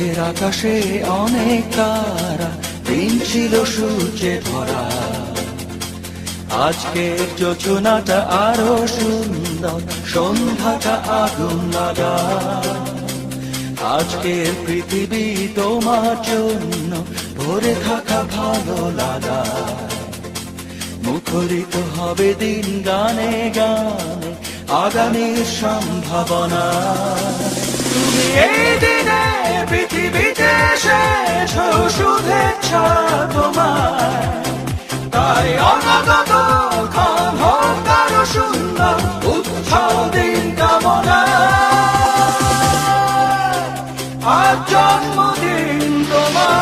আজকের আকাশে অনেক তারা, দিন ছিল সূর্যে ভরা। আজকের যোজনাটা আরো সুন্দর, সন্ধ্যাটা আগুন লাগা। আজকের পৃথিবী তোমার জন্য ভরে থাকা ভালো লাগা। মুখরিত হবে দিন গানে গানে, আগামীর সম্ভাবনা। তুমি এই দিনে পৃথিবীতে এসেছ, শুভেচ্ছা তোমার। তাই অনাগত ক্ষণ হোক আরো সুন্দর, উৎসব দিন কামনা। আজ জন্মদিন তোমার।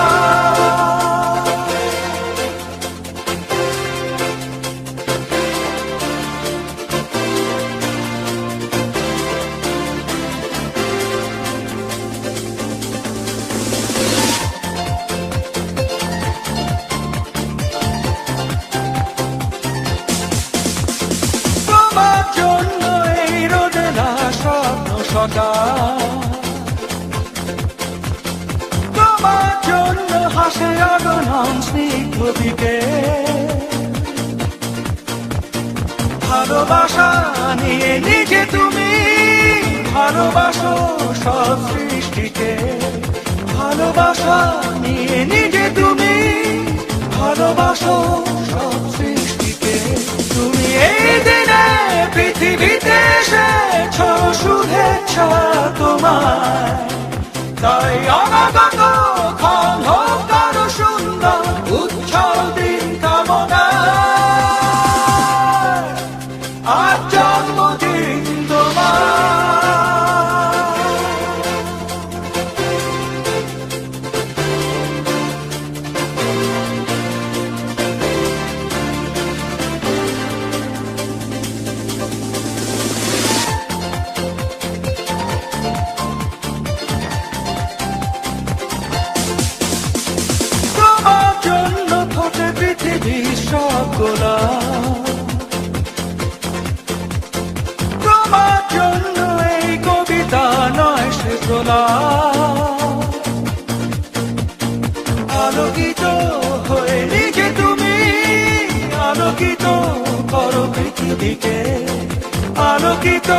তোমার জন্য এই রোদেলা স্বপ্ন সকাল, তোমার জন্য হাসে আগমন স্নিগ্ধ দিকে। ভালোবাসা নিয়ে নিজে তুমি ভালোবাসো সব সৃষ্টিকে। ভালোবাসা নিয়ে নিজে তুমি ভালোবাসো সব সৃষ্টিকে। তুমি এই দিনে পৃথিবীতে এসেছ, শুভেচ্ছা তোমার। তাই অনাগত ক্ষণ হোক আরো সুন্দর, উৎসব দিন কামনা। আজ জন্মদিন তোমার। তোমার জন্য ফোটে পৃথিবীর সব গোলাপ। তোমার জন্য এই কবিতা নয় সে গোলাপ। আলোকিত হয়ে নিজে তুমি আলোকিত করো পৃথিবীকে। আলোকিত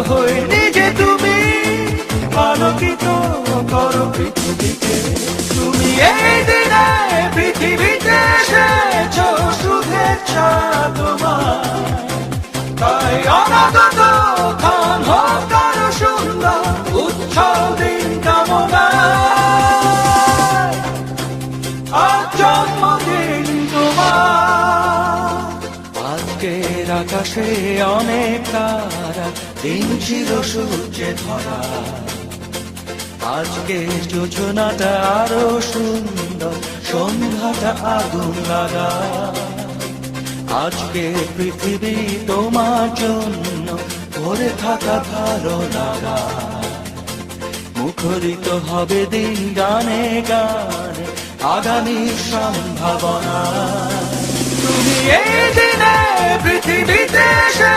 হয়ে নিজে তুমি আলোকিত করো পৃথিবীকে। তুমি এই দিনে পৃথিবীতে এসেছ, শুভেচ্ছা তোমার। তাই অনাগত ক্ষণ হোক আরো সুন্দর, উৎসব দিন কামনা। আজ জন্মদিন তোমার। আজকের আকাশে অনেক তারা, দিন ছিল সূর্যে ধরা। আজকের যোজনাটা আরো সুন্দর, সন্ধ্যাটা আগুন লাগা। আজকে পৃথিবী তোমার জন্য ভরে থাকা ভালো লাগা। মুখরিত হবে দিন গানে গানে, আগামীর সম্ভাবনা। তুমি এই দিনে পৃথিবীতে এসে